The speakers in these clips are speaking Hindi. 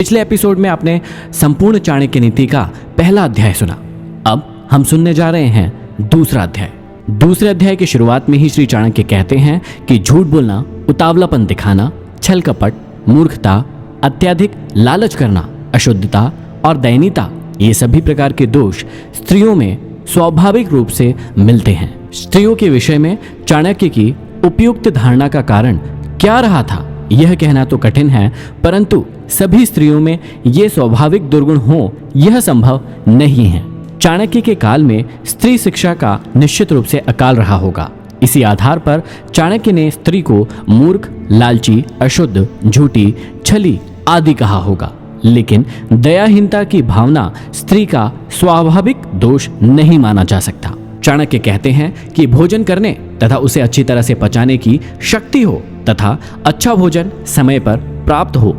पिछले एपिसोड में आपने संपूर्ण चाणक्य नीति का पहला अध्याय सुना। अब हम सुनने जा रहे हैं दूसरा अध्याय। दूसरे अध्याय की शुरुआत में ही श्री चाणक्य कहते हैं कि झूठ बोलना, उतावलापन दिखाना, छल कपट, मूर्खता, अत्यधिक लालच करना, अशुद्धता और दयनीयता, ये सभी प्रकार के दोष स्त्रियों में स्वाभाविक रूप से मिलते हैं। स्त्रियों के विषय में चाणक्य की उपयुक्त धारणा का कारण क्या रहा था यह कहना तो कठिन है, परंतु सभी स्त्रियों में ये स्वाभाविक दुर्गुण हो यह संभव नहीं है। चाणक्य के काल में स्त्री शिक्षा का निश्चित रूप से अकाल रहा होगा। इसी आधार पर चाणक्य ने स्त्री को मूर्ख, लालची, अशुद्ध, झूठी, छली आदि कहा होगा। लेकिन दयाहीनता की भावना स्त्री का स्वाभाविक दोष नहीं माना जा सकता। चाणक्य कहते हैं कि भोजन करने तथा उसे अच्छी तरह से पचाने की शक्ति हो तथा अच्छा भोजन समय पर प्राप्त हो,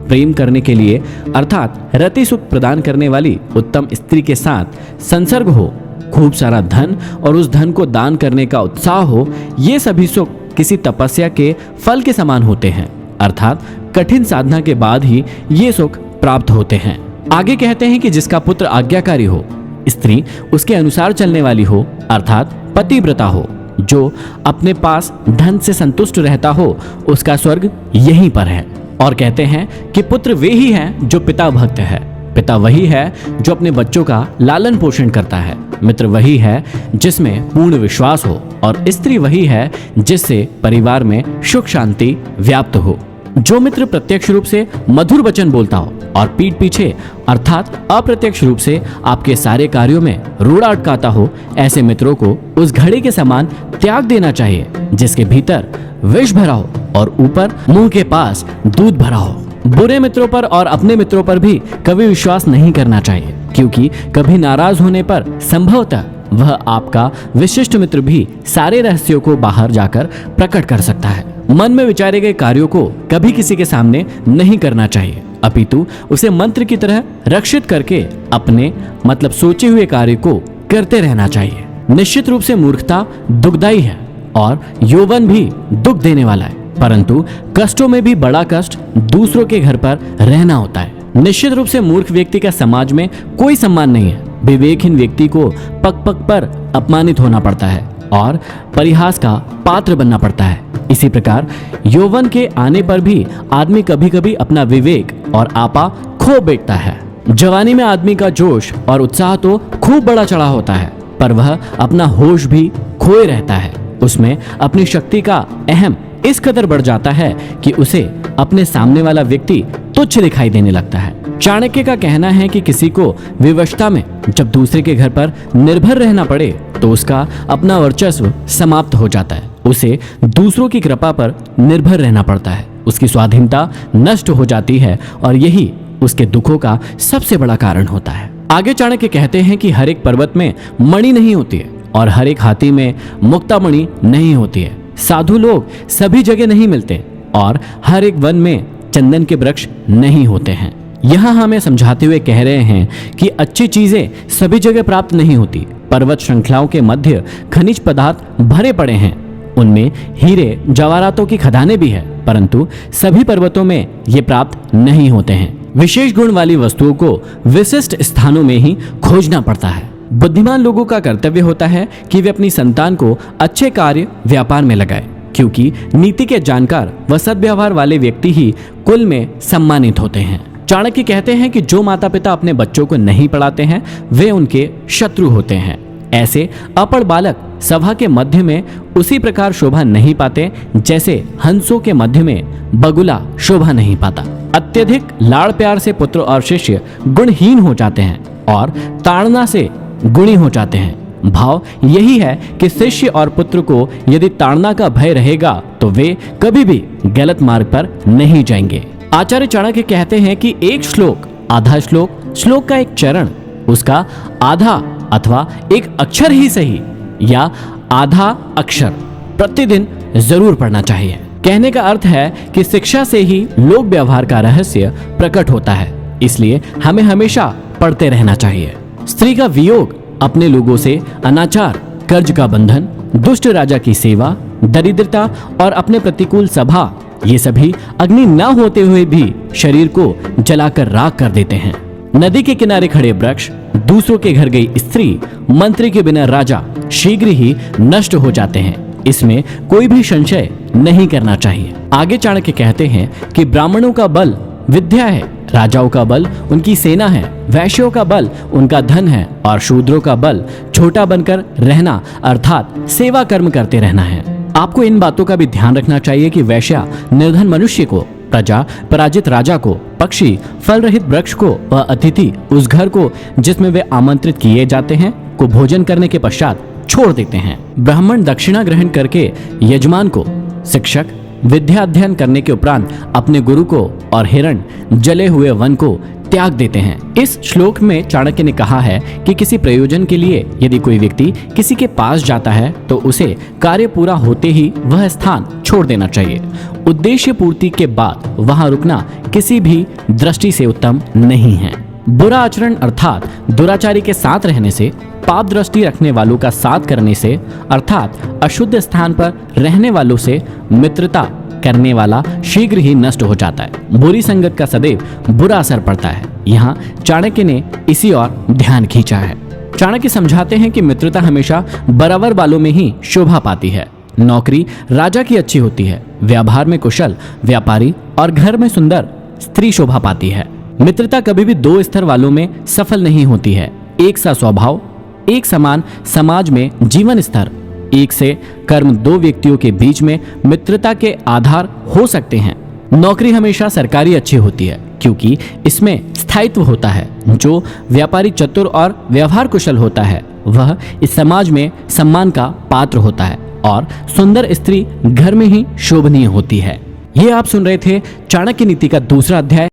प्रेम करने के लिए अर्थात रति सुख प्रदान करने वाली उत्तम स्त्री के साथ संसर्ग हो, खूब सारा धन और उस धन को दान करने का उत्साह हो, ये सभी सुख किसी तपस्या के फल के समान होते हैं, अर्थात कठिन साधना के बाद ही ये सुख प्राप्त होते हैं। आगे कहते हैं कि जिसका पुत्र आज्ञाकारी हो, स्त्री उसके अनुसार चलने वाली हो, अर्थात पतिव्रता हो, जो अपने पास धन से संतुष्ट रहता हो, उसका स्वर्ग यहीं पर है। और कहते हैं कि पुत्र वे ही हैं जो पिता भक्त है, पिता वही है जो अपने बच्चों का लालन पोषण करता है, मित्र वही है जिसमें पूर्ण विश्वास हो, और स्त्री वही है जिससे परिवार में सुख शांति व्याप्त हो। जो मित्र प्रत्यक्ष रूप से मधुर वचन बोलता हो और पीठ पीछे अर्थात अप्रत्यक्ष रूप से आपके सारे कार्यों में रोड़ा अटकाता हो, ऐसे मित्रों को उस घड़े के समान त्याग देना चाहिए जिसके भीतर विष भरा हो और ऊपर मुंह के पास दूध भरा हो। बुरे मित्रों पर और अपने मित्रों पर भी कभी विश्वास नहीं करना चाहिए, क्योंकि कभी नाराज होने पर संभवतः वह आपका विशिष्ट मित्र भी सारे रहस्यों को बाहर जाकर प्रकट कर सकता है। मन में विचारे गए कार्यों को कभी किसी के सामने नहीं करना चाहिए, अपितु उसे मंत्र की तरह रक्षित करके अपने मतलब सोचे हुए कार्य को करते रहना चाहिए। निश्चित रूप से मूर्खता दुखदायी है और यौवन भी दुख देने वाला है, परंतु कष्टों में भी बड़ा कष्ट दूसरों के घर पर रहना होता है। निश्चित रूप से मूर्ख व्यक्ति का समाज में कोई सम्मान नहीं है। विवेकहीन व्यक्ति को पग पग पर अपमानित होना पड़ता है और परिहास का पात्र बनना पड़ता है। इसी प्रकार यौवन के आने पर भी आदमी कभी कभी अपना विवेक और आपा खो बैठता है। जवानी में आदमी का जोश और उत्साह तो खूब बड़ा चढ़ा होता है, पर वह अपना होश भी खोए रहता है। उसमें अपनी शक्ति का अहम इस कदर बढ़ जाता है कि उसे अपने सामने वाला व्यक्ति तुच्छ दिखाई देने लगता है। चाणक्य का कहना है कि किसी को विवशता में जब दूसरे के घर पर निर्भर रहना पड़े तो उसका अपना वर्चस्व समाप्त हो जाता है। उसे दूसरों की कृपा पर निर्भर रहना पड़ता है, उसकी स्वाधीनता नष्ट हो जाती है और यही उसके दुखों का सबसे बड़ा कारण होता है। आगे चाणक्य कहते हैं कि हर एक पर्वत में मणि नहीं होती है और हर एक हाथी में मुक्तामणि नहीं होती है। साधु लोग सभी जगह नहीं मिलते और हर एक वन में चंदन के वृक्ष नहीं होते हैं। यहाँ हमें समझाते हुए कह रहे हैं कि अच्छी चीजें सभी जगह प्राप्त नहीं होती। पर्वत श्रृंखलाओं के मध्य खनिज पदार्थ भरे पड़े हैं, उनमें हीरे जवाहरातों की खदानें भी है, परंतु सभी पर्वतों में ये प्राप्त नहीं होते हैं। विशेष गुण वाली वस्तुओं को विशिष्ट स्थानों में ही खोजना पड़ता है। बुद्धिमान लोगों का कर्तव्य होता है कि वे अपनी संतान को अच्छे कार्य व्यापार में लगाए, क्योंकि नीति के जानकार व सद्व्यवहार वाले व्यक्ति ही कुल में सम्मानित होते हैं। चाणक्य कहते हैं कि जो माता पिता अपने बच्चों को नहीं पढ़ाते हैं वे उनके शत्रु होते हैं। ऐसे अपढ़ बालक सभा के मध्य में उसी प्रकार शोभा नहीं पाते जैसे हंसों के मध्य में बगुला शोभा नहीं पाता। अत्यधिक लाड़ प्यार से पुत्र और शिष्य गुणहीन हो जाते हैं और ताड़ना से गुणी हो जाते हैं। भाव यही है कि शिष्य और पुत्र को यदि ताड़ना का भय रहेगा तो वे कभी भी गलत मार्ग पर नहीं जाएंगे। आचार्य चाणक्य कहते हैं कि एक श्लोक, आधा श्लोक, श्लोक का एक चरण, उसका आधा अथवा एक अक्षर ही सही या आधा अक्षर प्रतिदिन जरूर पढ़ना चाहिए। कहने का अर्थ है कि शिक्षा से ही लोक व्यवहार का रहस्य प्रकट होता है, इसलिए हमें हमेशा पढ़ते रहना चाहिए। स्त्री का वियोग अपने लोगों से अनाचार, कर्ज का बंधन, दुष्ट राजा की सेवा, दरिद्रता और अपने प्रतिकूल सभा ये सभी अग्नि न होते हुए भी शरीर को जलाकर राख कर देते हैं। नदी के किनारे खड़े वृक्ष, दूसरों के घर गई स्त्री, मंत्री के बिना राजा शीघ्र ही नष्ट हो जाते हैं। इसमें कोई भी संशय नहीं करना चाहिए। आगे चाणक्य कहते हैं कि ब्राह्मणों का बल विद्या है, राजाओं का बल उनकी सेना है, वैश्यों का बल उनका धन है और शूद्रों का बल छोटा बनकर रहना अर्थात सेवा कर्म करते रहना है। आपको इन बातों का भी ध्यान रखना चाहिए कि वैश्या निर्धन मनुष्य को, प्रजा पराजित राजा को, पक्षी फल रहित वृक्ष को व अतिथि उस घर को जिसमें वे आमंत्रित किए जाते हैं को भोजन करने के पश्चात छोड़ देते हैं। ब्राह्मण दक्षिणा ग्रहण करके यजमान को, शिक्षक विद्या अध्ययन करने के उपरांत अपने गुरु को और हिरण जले हुए वन को त्याग देते हैं। इस श्लोक में चाणक्य ने कहा है कि किसी प्रयोजन के लिए यदि कोई व्यक्ति किसी के पास जाता है तो उसे कार्य पूरा होते ही वह स्थान छोड़ देना चाहिए। उद्देश्य पूर्ति के बाद वहां रुकना किसी भी दृष्टि से उत्तम नहीं है। बुरा आचरण अर्थात दुराचारी के साथ रहने से, पाप दृष्टि रखने वालों का साथ करने से अर्थात अशुद्ध स्थान पर रहने वालों से मित्रता करने वाला शीघ्र ही नष्ट हो जाता है। बुरी संगत का सदैव बुरा असर पड़ता है। यहाँ चाणक्य ने इसी और ध्यान खींचा है। चाणक्य समझाते हैं कि मित्रता हमेशा बराबर वालों में ही शोभा पाती है। नौकरी राजा की अच्छी होती है, व्यापार में कुशल व्यापारी और घर में सुंदर स्त्री शोभा पाती है। मित्रता कभी भी दो स्तर वालों में सफल नहीं होती है। एक सा स्वभाव, एक समान समाज में जीवन स्तर, एक से कर्म दो व्यक्तियों के बीच में मित्रता के आधार हो सकते हैं। नौकरी हमेशा सरकारी अच्छी होती है क्योंकि इसमें स्थायित्व होता है। जो व्यापारी चतुर और व्यवहार कुशल होता है वह इस समाज में सम्मान का पात्र होता है और सुंदर स्त्री घर में ही शोभनीय होती है। ये आप सुन रहे थे चाणक्य नीति का दूसरा अध्याय।